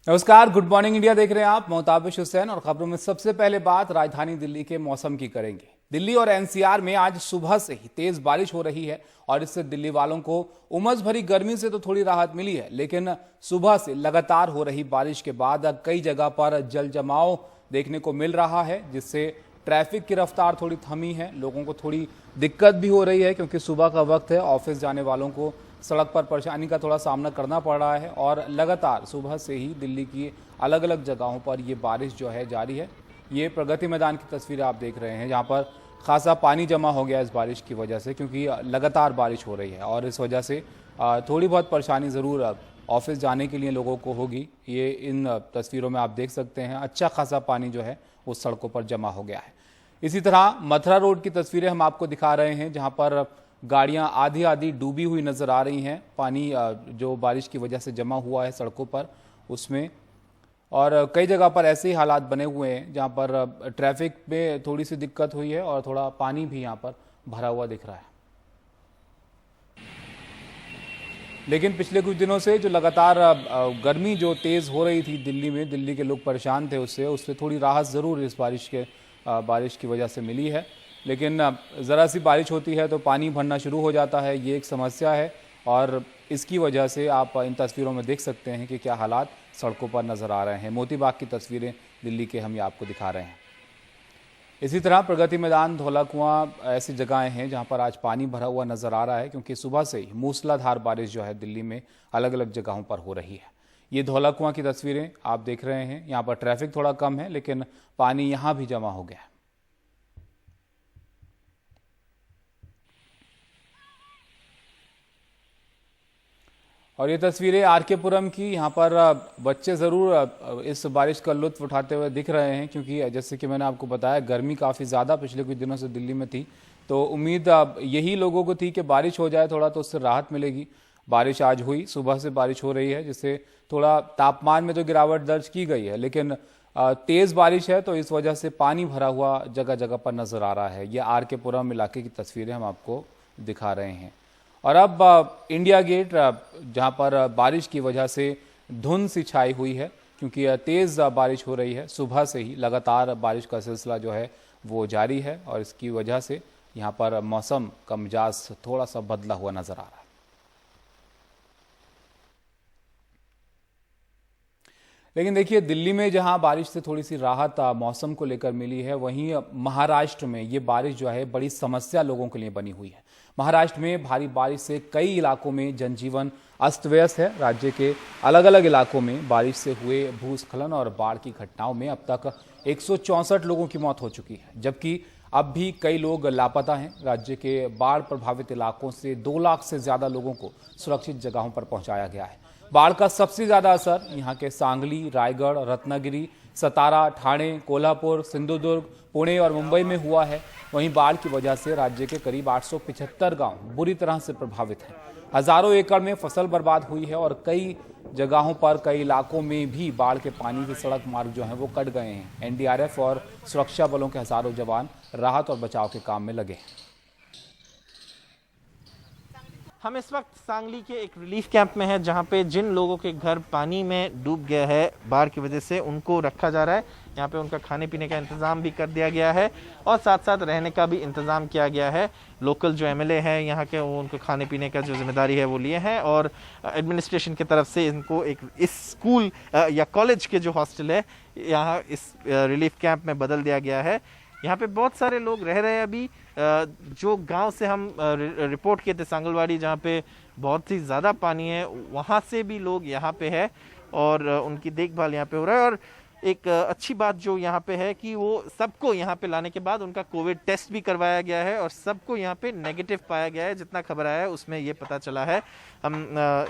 नमस्कार, good morning India देख रहे हैं आप। मोहताबिश हुसैन और खबरों में सबसे पहले बात राजधानी दिल्ली के मौसम की करेंगे। दिल्ली और एनसीआर में आज सुबह से ही तेज बारिश हो रही है और इससे दिल्ली वालों को उमस भरी गर्मी से तो थोड़ी राहत मिली है, लेकिन सुबह से लगातार हो रही बारिश के बाद कई जगह पर जल जमाव देखने को मिल रहा है, जिससे ट्रैफिक की रफ्तार थोड़ी थमी है। लोगों को थोड़ी दिक्कत भी हो रही है क्योंकि सुबह का वक्त है, ऑफिस जाने वालों को सड़क पर परेशानी का थोड़ा सामना करना पड़ रहा है। और लगातार सुबह से ही दिल्ली की अलग अलग जगहों पर ये बारिश जो है जारी है। ये प्रगति मैदान की तस्वीरें आप देख रहे हैं, जहाँ पर खासा पानी जमा हो गया इस बारिश की वजह से, क्योंकि लगातार बारिश हो रही है और इस वजह से थोड़ी बहुत परेशानी ज़रूर ऑफिस जाने के लिए लोगों को होगी। ये इन तस्वीरों में आप देख सकते हैं, अच्छा खासा पानी जो है वो सड़कों पर जमा हो गया है। इसी तरह मथुरा रोड की तस्वीरें हम आपको दिखा रहे हैं, जहाँ पर गाड़ियां आधी आधी डूबी हुई नजर आ रही हैं। पानी जो बारिश की वजह से जमा हुआ है सड़कों पर उसमें, और कई जगह पर ऐसे ही हालात बने हुए हैं जहां पर ट्रैफिक में थोड़ी सी दिक्कत हुई है और थोड़ा पानी भी यहां पर भरा हुआ दिख रहा है। लेकिन पिछले कुछ दिनों से जो लगातार गर्मी जो तेज़ हो रही थी दिल्ली में, दिल्ली के लोग परेशान थे उससे थोड़ी राहत ज़रूर इस बारिश की वजह से मिली है। लेकिन ज़रा सी बारिश होती है तो पानी भरना शुरू हो जाता है, ये एक समस्या है। और इसकी वजह से आप इन तस्वीरों में देख सकते हैं कि क्या हालात सड़कों पर नज़र आ रहे हैं। मोती बाग की तस्वीरें दिल्ली के हम ये आपको दिखा रहे हैं। इसी तरह प्रगति मैदान, धौला कुआं ऐसी जगहें हैं जहां पर आज पानी भरा हुआ नजर आ रहा है, क्योंकि सुबह से ही मूसलाधार बारिश जो है दिल्ली में अलग अलग जगहों पर हो रही है। ये धौला कुआं की तस्वीरें आप देख रहे हैं, यहाँ पर ट्रैफिक थोड़ा कम है लेकिन पानी यहाँ भी जमा हो गया है। और ये तस्वीरें आरके पुरम की, यहाँ पर बच्चे ज़रूर इस बारिश का लुत्फ उठाते हुए दिख रहे हैं, क्योंकि जैसे कि मैंने आपको बताया गर्मी काफ़ी ज़्यादा पिछले कुछ दिनों से दिल्ली में थी। तो उम्मीद यही लोगों को थी कि बारिश हो जाए थोड़ा तो उससे राहत मिलेगी। बारिश आज हुई, सुबह से बारिश हो रही है, जिससे थोड़ा तापमान में तो गिरावट दर्ज की गई है, लेकिन तेज़ बारिश है तो इस वजह से पानी भरा हुआ जगह जगह पर नज़र आ रहा है। ये आरके पुरम इलाके की तस्वीरें हम आपको दिखा रहे हैं। और अब इंडिया गेट, जहां पर बारिश की वजह से धुंध सी छाई हुई है, क्योंकि तेज़ बारिश हो रही है। सुबह से ही लगातार बारिश का सिलसिला जो है वो जारी है और इसकी वजह से यहां पर मौसम का मिजाज थोड़ा सा बदला हुआ नज़र आ रहा है। लेकिन देखिए, दिल्ली में जहां बारिश से थोड़ी सी राहत मौसम को लेकर मिली है, वहीं महाराष्ट्र में ये बारिश जो है बड़ी समस्या लोगों के लिए बनी हुई है। महाराष्ट्र में भारी बारिश से कई इलाकों में जनजीवन अस्त व्यस्त है। राज्य के अलग अलग इलाकों में बारिश से हुए भूस्खलन और बाढ़ की घटनाओं में अब तक 164 लोगों की मौत हो चुकी है, जबकि अब भी कई लोग लापता हैं। राज्य के बाढ़ प्रभावित इलाकों से 2 लाख से ज्यादा लोगों को सुरक्षित जगहों पर पहुंचाया गया है। बाढ़ का सबसे ज्यादा असर यहाँ के सांगली, रायगढ़, रत्नागिरी, सतारा, ठाणे, कोल्हापुर, सिंधुदुर्ग, पुणे और मुंबई में हुआ है। वहीं बाढ़ की वजह से राज्य के करीब 875 गांव बुरी तरह से प्रभावित हैं। हजारों एकड़ में फसल बर्बाद हुई है और कई जगहों पर, कई इलाकों में भी बाढ़ के पानी से सड़क मार्ग जो है वो कट गए हैं। एनडीआरएफ और सुरक्षा बलों के हजारों जवान राहत और बचाव के काम में लगे हैं। हम इस वक्त सांगली के एक रिलीफ कैंप में हैं, जहां पे जिन लोगों के घर पानी में डूब गया है बाढ़ की वजह से, उनको रखा जा रहा है। यहाँ पे उनका खाने पीने का इंतज़ाम भी कर दिया गया है और साथ साथ रहने का भी इंतज़ाम किया गया है। लोकल जो एमएलए हैं यहाँ के, वो उनको खाने पीने का जो जिम्मेदारी है वो लिए हैं और एडमिनिस्ट्रेशन की तरफ से इनको एक इस स्कूल या कॉलेज के जो हॉस्टल है यहाँ इस रिलीफ कैंप में बदल दिया गया है। यहाँ पे बहुत सारे लोग रह रहे हैं अभी। जो गांव से हम रिपोर्ट किए थे, सांगलवाड़ी, जहाँ पे बहुत ही ज़्यादा पानी है, वहाँ से भी लोग यहाँ पे है और उनकी देखभाल यहाँ पे हो रहा है। और एक अच्छी बात जो यहाँ पे है कि वो सबको यहाँ पे लाने के बाद उनका कोविड टेस्ट भी करवाया गया है और सबको यहाँ पे नेगेटिव पाया गया है। जितना खबर आया है उसमें ये पता चला है। हम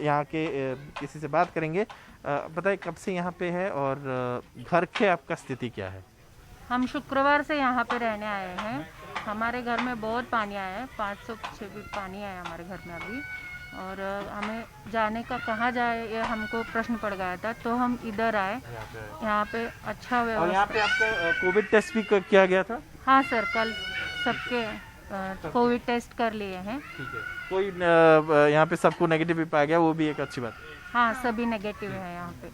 यहाँ के किसी से बात करेंगे। बताइए, कब से यहाँ पे है और घर के आपका स्थिति क्या है? हम शुक्रवार से यहाँ पे रहने आए हैं। हमारे घर में बहुत पानी आया है, 500 फीट पानी आया हमारे घर में अभी, और हमें जाने का कहाँ जाए ये हमको प्रश्न पड़ गया था, तो हम इधर आए। यहाँ पे अच्छा व्यवस्था। और यहाँ पे आपका कोविड टेस्ट भी किया गया था? हाँ सर, कल सबके कोविड टेस्ट कर लिए हैं। ठीक है। कोई यहाँ पे सबको नेगेटिव भी पाया गया, वो भी एक अच्छी बात है। हाँ, सभी नेगेटिव है यहाँ पे।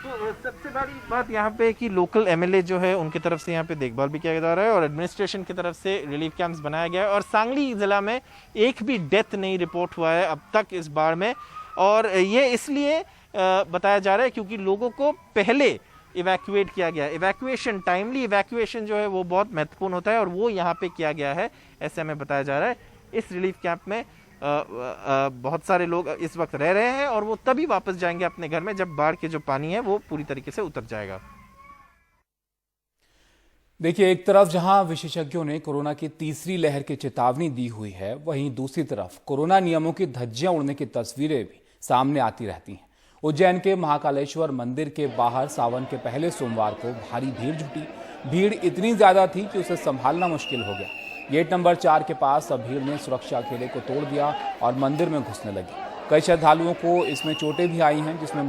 तो सबसे बड़ी बात यहाँ पे कि लोकल एमएलए जो है उनकी तरफ से यहाँ पे देखभाल भी किया जा रहा है और एडमिनिस्ट्रेशन की तरफ से रिलीफ कैंप्स बनाया गया है और सांगली जिला में एक भी डेथ नहीं रिपोर्ट हुआ है अब तक इस बाढ़ में। और ये इसलिए बताया जा रहा है क्योंकि लोगों को पहले इवैक्यूएट किया गया। इवैक्यूएशन, टाइमली इवैक्यूएशन जो है वो बहुत महत्वपूर्ण होता है और वो यहाँ पे किया गया है, ऐसे हमें बताया जा रहा है। इस रिलीफ कैंप में बहुत सारे लोग इस वक्त रह रहे हैं और वो तभी वापस जाएंगे अपने घर में जब बाढ़ के जो पानी है वो पूरी तरीके से उतर जाएगा। देखिए, एक तरफ जहां विशेषज्ञों ने कोरोना की तीसरी लहर की चेतावनी दी हुई है, वहीं दूसरी तरफ कोरोना नियमों की धज्जियां उड़ने की तस्वीरें भी सामने आती रहती हैं। उज्जैन के महाकालेश्वर मंदिर के बाहर सावन के पहले सोमवार को भारी भीड़ जुटी। भीड़ इतनी ज्यादा थी कि उसे संभालना मुश्किल हो गया। गेट नंबर 4 के पास अब भीड़ ने सुरक्षा घेरे को तोड़ दिया और मंदिर में घुसने लगी। कई श्रद्धालुओं को इसमें चोटें भी आई हैं, जिसमें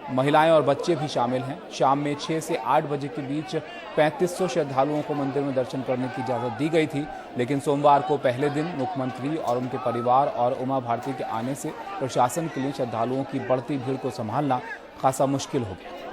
महिलाएं और बच्चे भी शामिल हैं। शाम में 6 से 8 बजे के बीच 3500 श्रद्धालुओं को मंदिर में दर्शन करने की इजाजत दी गई थी, लेकिन सोमवार को पहले दिन मुख्यमंत्री और उनके परिवार और उमा भारती के आने से प्रशासन के लिए श्रद्धालुओं की बढ़ती भीड़ को संभालना खासा मुश्किल हो गया।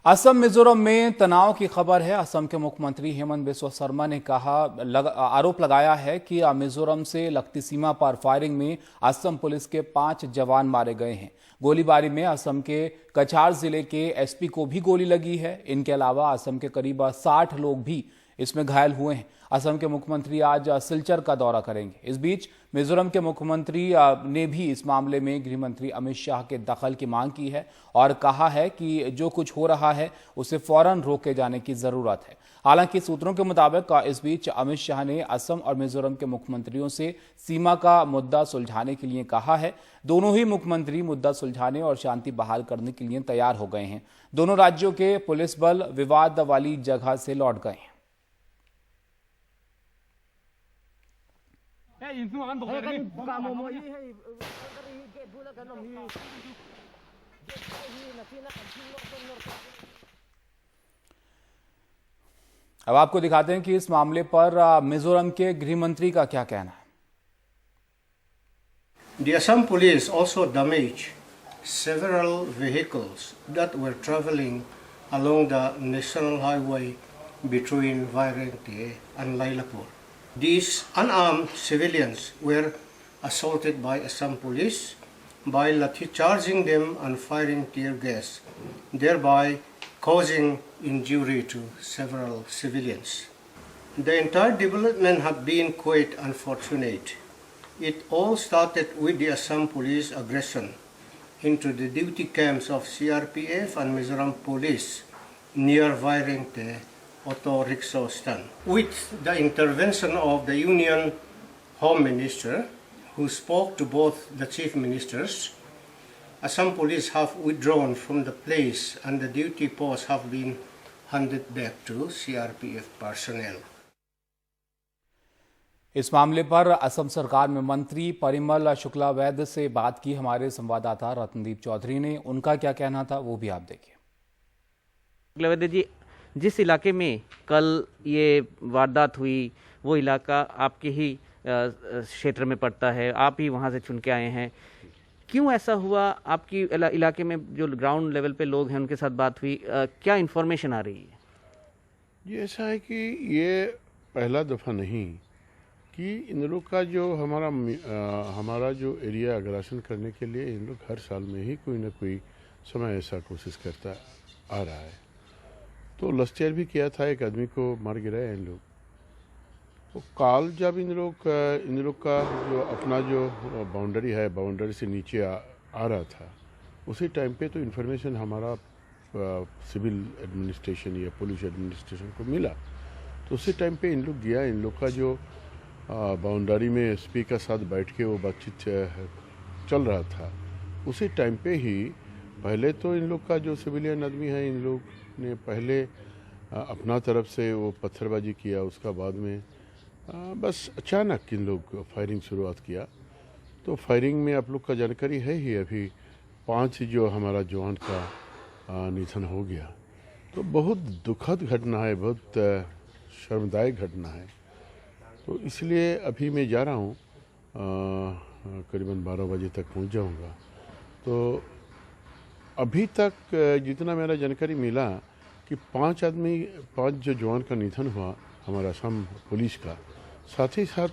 असम मिजोरम में तनाव की खबर है। असम के मुख्यमंत्री हेमंत बिस्वा शर्मा ने आरोप लगाया है कि मिजोरम से लगती सीमा पर फायरिंग में असम पुलिस के 5 जवान मारे गए हैं। गोलीबारी में असम के कछार जिले के एसपी को भी गोली लगी है। इनके अलावा असम के करीब 60 लोग भी इसमें घायल हुए हैं। असम के मुख्यमंत्री आज सिलचर का दौरा करेंगे। इस बीच मिजोरम के मुख्यमंत्री ने भी इस मामले में गृह मंत्री अमित शाह के दखल की मांग की है और कहा है कि जो कुछ हो रहा है उसे फौरन रोके जाने की जरूरत है। हालांकि सूत्रों के मुताबिक इस बीच अमित शाह ने असम और मिजोरम के मुख्यमंत्रियों से सीमा का मुद्दा सुलझाने के लिए कहा है। दोनों ही मुख्यमंत्री मुद्दा सुलझाने और शांति बहाल करने के लिए तैयार हो गए हैं। दोनों राज्यों के पुलिस बल विवाद वाली जगह से लौट गए हैं। अब आपको दिखाते हैं कि इस मामले पर मिजोरम के गृह मंत्री का क्या कहना है। The Assam police also damaged several vehicles that were traveling along the national highway between Vairengte and Lailapur. These unarmed civilians were assaulted by Assam police by lathi charging them and firing tear gas, thereby causing injury to several civilians. The entire development had been quite unfortunate. It all started with the Assam police aggression into the duty camps of CRPF and Mizoram police near Vairengte auto rickshaw stand. With the intervention of the Union Home Minister, who spoke to both the chief ministers, Assam police have withdrawn from the place and the duty posts have been handed back to CRPF personnel. इस मामले पर असम सरकार में मंत्री परिमल शुक्ला वैद्य से बात की हमारे संवाददाता रत्नदीप चौधरी ने। उनका क्या कहना था वो भी आप देखिए। शुक्ला वैद्य जी, जिस इलाके में कल ये वारदात हुई वो इलाका आपके ही क्षेत्र में पड़ता है, आप ही वहाँ से चुन के आए हैं, क्यों ऐसा हुआ? आपकी इलाके में जो ग्राउंड लेवल पे लोग हैं उनके साथ बात हुई, क्या इन्फॉर्मेशन आ रही है? ये ऐसा है कि ये पहला दफ़ा नहीं कि इन लोग का जो हमारा जो एरिया अग्रासन करने के लिए इन लोग हर साल में ही कोई ना कोई समय ऐसा कोशिश करता आ रहा है। तो लास्ट ईयर भी किया था, एक आदमी को मार गिराया इन लोग। तो काल जब इन लोग का जो अपना जो बाउंड्री है, बाउंड्री से नीचे आ रहा था, उसी टाइम पे तो इन्फॉर्मेशन हमारा सिविल एडमिनिस्ट्रेशन या पुलिस एडमिनिस्ट्रेशन को मिला। तो उसी टाइम पे इन लोग गया, इन लोग का जो बाउंड्री में एसपी का साथ बैठ के वो बातचीत चल रहा था, उसी टाइम पे ही पहले तो इन लोग का जो सिविलियन आदमी है, इन लोग ने पहले अपना तरफ से वो पत्थरबाजी किया। उसका बाद में बस अचानक इन लोग फायरिंग शुरुआत किया। तो फायरिंग में आप लोग का जानकारी है ही, अभी 5 जो हमारा जवान का निधन हो गया। तो बहुत दुखद घटना है, बहुत शर्मदायक घटना है। तो इसलिए अभी मैं जा रहा हूँ, करीबन 12 बजे तक पहुँच जाऊँगा। तो अभी तक जितना मेरा जानकारी मिला कि 5 जो जवान का निधन हुआ हमारा असम पुलिस का, साथ ही साथ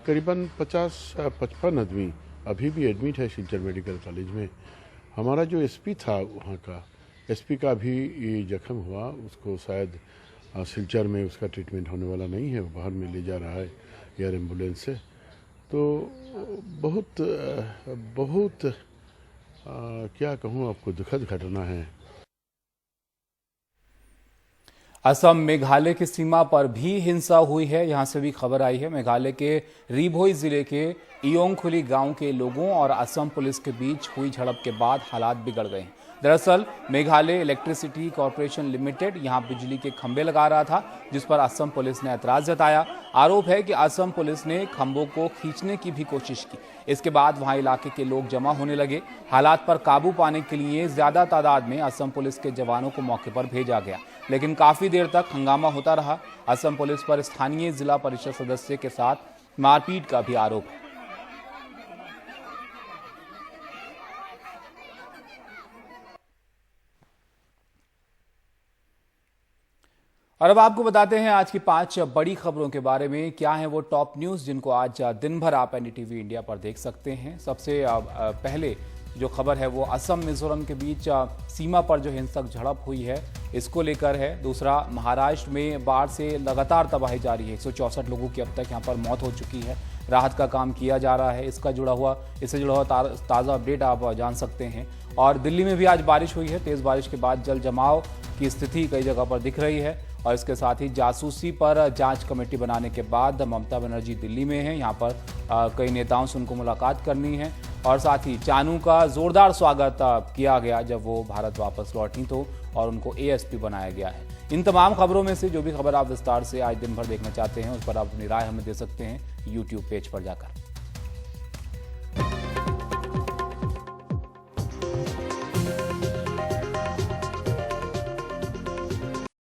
करीबन 50-55 आदमी अभी भी एडमिट है सिलचर मेडिकल कॉलेज में। हमारा जो एसपी था वहाँ का, एसपी का भी ये जख्म हुआ, उसको शायद सिलचर में उसका ट्रीटमेंट होने वाला नहीं है, वो बाहर में ले जा रहा है एयर एम्बुलेंस से। तो बहुत क्या कहूँ आपको, दुखद घटना है। असम मेघालय की सीमा पर भी हिंसा हुई है, यहां से भी खबर आई है। मेघालय के रीभोई जिले के इयोंगखुली गांव के लोगों और असम पुलिस के बीच हुई झड़प के बाद हालात बिगड़ गए हैं। दरअसल मेघालय इलेक्ट्रिसिटी कॉर्पोरेशन लिमिटेड यहां बिजली के खंभे लगा रहा था, जिस पर असम पुलिस ने ऐतराज जताया। आरोप है कि असम पुलिस ने खंभों को खींचने की भी कोशिश की। इसके बाद वहां इलाके के लोग जमा होने लगे। हालात पर काबू पाने के लिए ज्यादा तादाद में असम पुलिस के जवानों को मौके पर भेजा गया, लेकिन काफी देर तक हंगामा होता रहा। असम पुलिस पर स्थानीय जिला परिषद सदस्य के साथ मारपीट का भी आरोप है। और अब आपको बताते हैं आज की 5 बड़ी खबरों के बारे में। क्या है वो टॉप न्यूज जिनको आज दिन भर आप एनडीटीवी इंडिया पर देख सकते हैं। सबसे पहले जो खबर है वो असम मिजोरम के बीच सीमा पर जो हिंसक झड़प हुई है इसको लेकर है। दूसरा, महाराष्ट्र में बाढ़ से लगातार तबाही जारी है। 164 लोगों की अब तक यहाँ पर मौत हो चुकी है। राहत का काम किया जा रहा है। इससे जुड़ा हुआ ताज़ा अपडेट आप जान सकते हैं। और दिल्ली में भी आज बारिश हुई है। तेज़ बारिश के बाद जल जमाव की स्थिति कई जगह पर दिख रही है। और इसके साथ ही जासूसी पर जांच कमेटी बनाने के बाद ममता बनर्जी दिल्ली में हैं। यहाँ पर कई नेताओं से उनको मुलाकात करनी है। और साथ ही चानू का जोरदार स्वागत किया गया जब वो भारत वापस लौटी तो, और उनको एएसपी बनाया गया है। इन तमाम खबरों में से जो भी खबर आप विस्तार से आज दिन भर देखना चाहते हैं उस पर आप अपनी राय हमें दे सकते हैं यूट्यूब पेज पर जाकर।